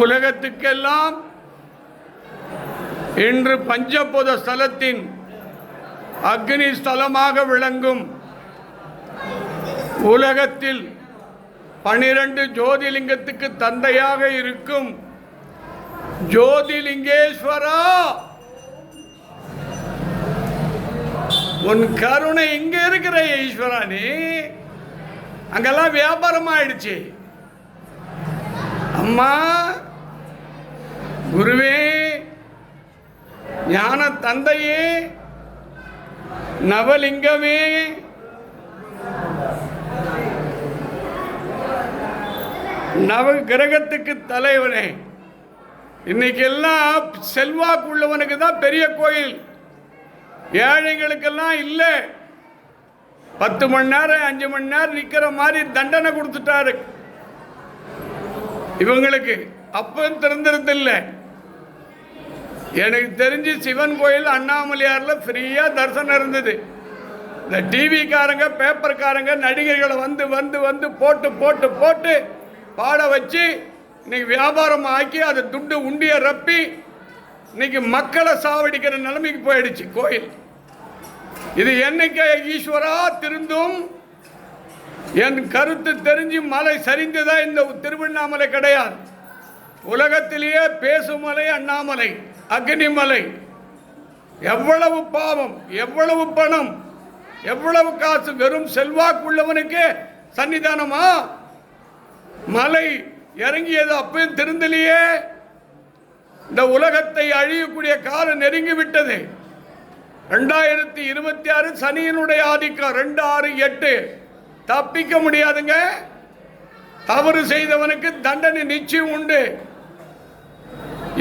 உலகத்துக்கெல்லாம் இன்று பஞ்சபூத ஸ்தலத்தின் அக்னி ஸ்தலமாக விளங்கும் உலகத்தில் 12 ஜோதிலிங்கத்துக்கு தந்தையாக இருக்கும் ஜோதிலிங்கேஸ்வரா, உன் கருணை இங்க இருக்கிற ஈஸ்வரா, நீ அங்கெல்லாம் வியாபாரம் ஆயிடுச்சு. அம்மா, குருவே, ஞான தந்தையே, நவலிங்கமே, நவ கிரகத்துக்கு தலைவனே, இன்னைக்கு எல்லாம் செல்வாக்கு உள்ளவனுக்கு தான் பெரிய கோயில், ஏழைகளுக்கெல்லாம் இல்லை. 10 மணி நேரம் 5 மணி நேரம் நிற்கிற மாதிரி தண்டனை கொடுத்துட்டாரு இவங்களுக்கு. அப்போ திறந்துருதில்லை. எனக்கு தெரிஞ்சு சிவன் கோயில் அண்ணாமலையாரில் ஃப்ரீயாக தரிசனம் இருந்தது. இந்த டிவிக்காரங்க பேப்பர்காரங்க நடிகர்களை வந்து வந்து வந்து போட்டு போட்டு போட்டு பாட வச்சு இன்னைக்கு வியாபாரம் ஆக்கி அதை துண்டு உண்டியை ரப்பி இன்னைக்கு மக்களை சாவடிக்கிற நிலைமைக்கு போயிடுச்சு கோயில். இது என்னைக்கு ஈஸ்வரா திருந்தும்? என் கருத்து தெரிஞ்சு மலை சரிந்துதான் இந்த திருவண்ணாமலை கிடையாது. உலகத்திலேயே பேசுமலை அண்ணாமலை, அக்னிமலை. எவ்வளவு பாவம், எவ்வளவு பணம், எவ்வளவு காசு, வெறும் செல்வாக்குள்ளவனுக்கு சன்னிதானமா? மலை இறங்கியது அப்பயும் திருந்தலையே. இந்த உலகத்தை அழியக்கூடிய காலம் நெருங்கிவிட்டது. 2026 சனியினுடைய ஆதிக்கம் 268 தப்பிக்க முடியாதுங்க. தவறு செய்தவனுக்கு தண்டனை நிச்சயம் உண்டு.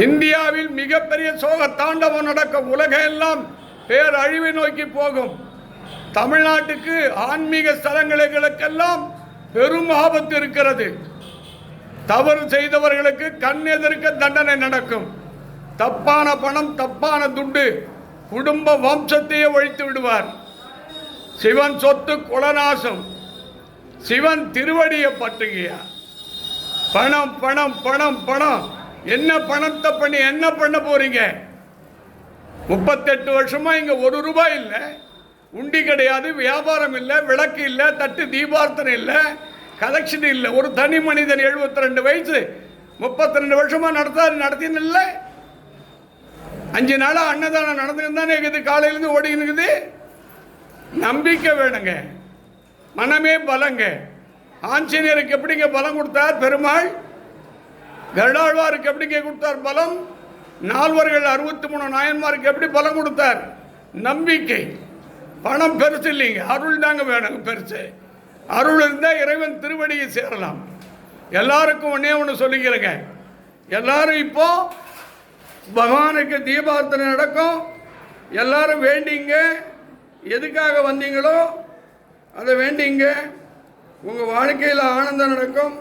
இந்தியாவில் மிகப்பெரிய சோக தாண்டவம் நடக்கும். உலகம் எல்லாம் பேரழிவை நோக்கி போகும். தமிழ்நாட்டுக்கு ஆன்மீக ஸ்தலங்களுக்கெல்லாம் பெரும் ஆபத்து இருக்கிறது. தவறு செய்தவர்களுக்கு கண் எதிர்க்க தண்டனை நடக்கும். தப்பான பணம், தப்பான துண்டு குடும்ப வம்சத்தையே ஒழித்து விடுவார். சிவன் சொத்து குலநாசம். சிவன் திருவடியை பற்றுகியா. பணம் பணம் பணம் பணம். என்ன பணத்தை பண்ணி என்ன பண்ண போறீங்க? 38 வருஷமா இங்க 1 ரூபாய் இல்லை, உண்டி கிடையாது, வியாபாரம் இல்லை, விளக்கு இல்லை, தட்டு தீபார்த்தனை இல்லை, கலெக்ஷன் இல்லை. ஒரு தனி மனிதன் 72 வயசு 32 வருஷமா நடத்தின்னு இல்லை. 5 நாளாக அன்னதானம் நடந்துன்னு தானே இருக்குது, காலையிலேருந்து ஓடிக்கின்னு இருக்குது. நம்பிக்கை வேணுங்க, மனமே பலங்க. ஆஞ்சநேயருக்கு எப்படிங்க பலம் கொடுத்தார் பெருமாள்? கருடாழ்வாருக்கு எப்படிங்க கொடுத்தார் பலம்? நால்வர்கள் 63 நாயன்மாருக்கு எப்படி பலம் கொடுத்தார்? நம்பிக்கை. பணம் பெருசு இல்லைங்க, அருள் தாங்க வேணுங்க பெருசு. அருள் இருந்தால் இறைவன் திருவடியை சேரலாம். எல்லாருக்கும் ஒன்று சொல்லிக்கிறேங்க, எல்லாரும் இப்போ பகவானுக்கு தீபார்த்தனை நடக்கும். எல்லாரும் வேண்டிங்க, எதுக்காக வந்தீங்களோ அதை வேண்டிங்க. உங்கள் வாழ்க்கையில் ஆனந்தம் நடக்கும்,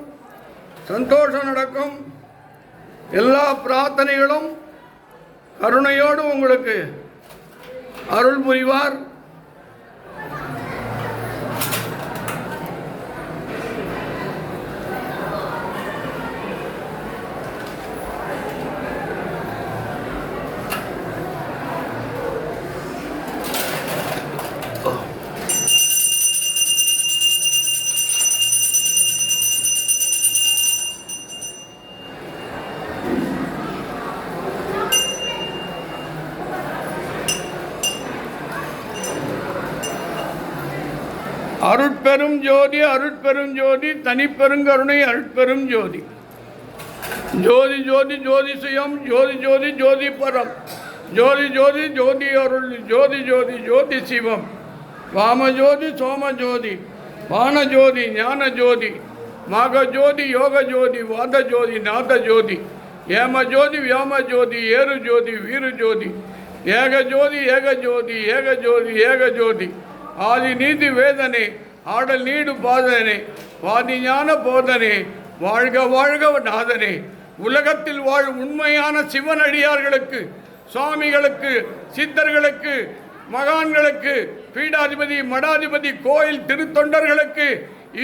சந்தோஷம் நடக்கும். எல்லா பிரார்த்தனைகளும் கருணையோடு உங்களுக்கு அருள் புரிவார். அருட்பெரும் ஜோதி, அருட்பெரும் ஜோதி, தனிப்பெருங்கருணை, அருட்பெரும் ஜோதி. ஜோதி ஜோதி ஜோதி சுயம், ஜோதி ஜோதி ஜோதி பரம், ஜோதி ஜோதி ஜோதி அருள், ஜோதி ஜோதி ஜோதி சிவம். வாமஜோதி சோமஜோதி, வானஜோதி ஞானஜோதி, மகஜோதி யோகஜோதி, வாதஜோதி நாதஜோதி, ஏமஜோதி வியாமஜோதி, ஏறுஜோதி வீருஜோதி, ஏகஜோதி ஏகஜோதி ஏகஜோதி ஏகஜோதி, ஆதி நீதி வேதனை, ஆடல் நீடு பாதனே, வாதி ஞான போதனே, வாழ்க வாழ்க நாதனே. உலகத்தில் வாழும் உண்மையான சிவனடியார்களுக்கு, சுவாமிகளுக்கு, சித்தர்களுக்கு, மகான்களுக்கு, பீடாதிபதி, மடாதிபதி, கோயில் திருத்தொண்டர்களுக்கு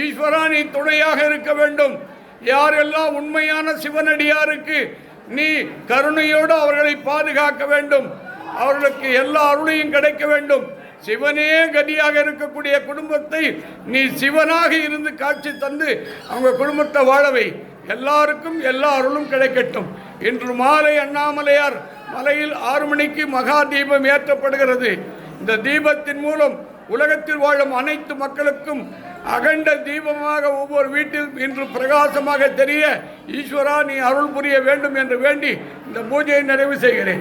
ஈஸ்வரா நீ துணையாக இருக்க வேண்டும். யாரெல்லாம் உண்மையான சிவனடியாருக்கு நீ கருணையோடு அவர்களை பாதுகாக்க வேண்டும், அவர்களுக்கு எல்லா அருளையும் கிடைக்க வேண்டும். சிவனே கதியாக இருக்கக்கூடிய குடும்பத்தை நீ சிவனாக இருந்து காட்சி தந்து அவங்க குடும்பத்தை வாழவை. எல்லாருக்கும் எல்லா அருளும் கிடைக்கட்டும். இன்று மாலை அண்ணாமலையார் மலையில் 6 மணிக்கு மகா தீபம் ஏற்றப்படுகிறது. இந்த தீபத்தின் மூலம் உலகத்தில் வாழும் அனைத்து மக்களுக்கும் அகண்ட தீபமாக ஒவ்வொரு வீட்டில் இன்று பிரகாசமாக தெரிய ஈஸ்வரா நீ அருள் புரிய வேண்டும் என்று வேண்டி இந்த பூஜையை நிறைவு செய்கிறேன்.